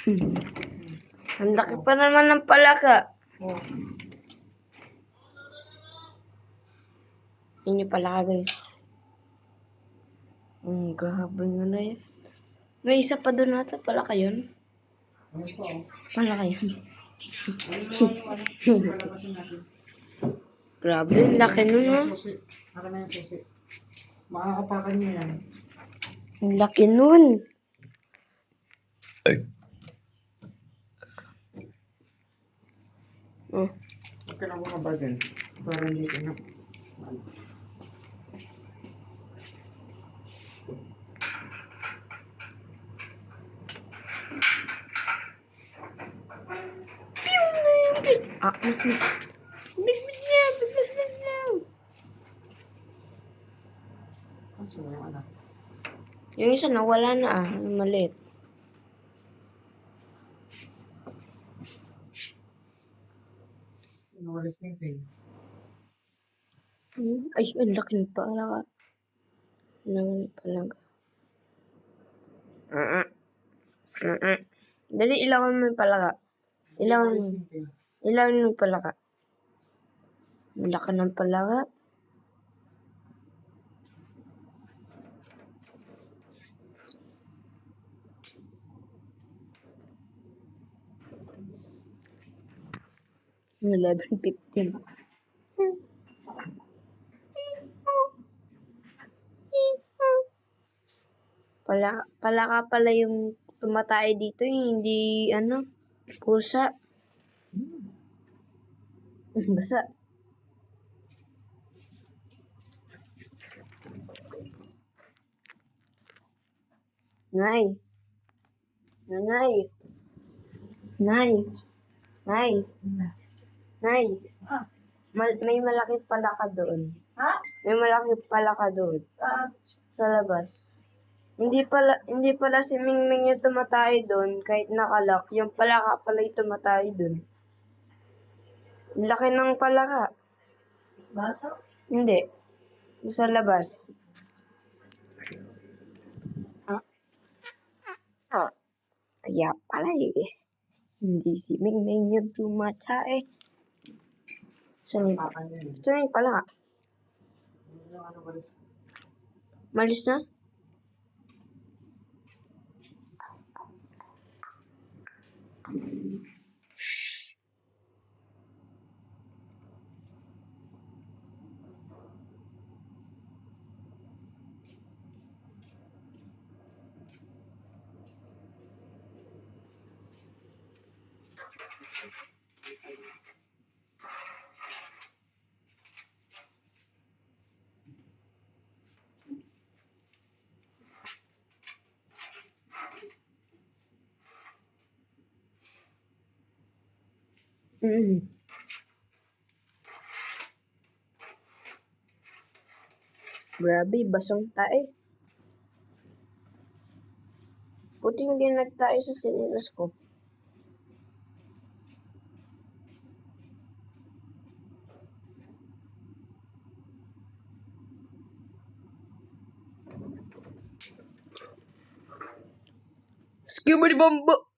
Ang laki pa naman ng palaka. Oh. Yun yung palaka, guys. Grabe nga na yan. May isa pa doon nata. Palaka yun. Ano po? Palaka yun. Palabasin natin. Grabe, ang laki nun, ha? Susi. Para na yung susi. Makakapakan niyo yan. Ang laki nun. Oh. Huwag ka na bumaba dyan. Para hindi ka na. Bigla niya. Kasi yung anak. Yung isa nawala na, yung maliit. Nawalis na yung tail. Ay, ang laki ng palaka. Naman palaga. Dali, ilawan mo yung palaka. Ilawan Nawalis mo. na yung tail. Ilawan mo yung palaka. Ang laki ng palaka. Ang 11:15. Palaka pala yung tumatay dito, hindi pusa. Basa. Nay. Nay. Nay. Nay. Nay. May malaking palaka doon. Ha? May malaking palaka doon. Sa labas. Hindi pala si Mingming yung tumatay doon kahit nakalak. Yung palaka pala yung tumatay doon. Ang laki ng palaka. Baso? Hindi. Sa labas. Kaya pala eh. Hindi si Mingming yung tumatay. Saan yung palaka? Malis na? Grabe, basang tae. Buti hindi nagtae sa sinilas ko. Skibidi bombo!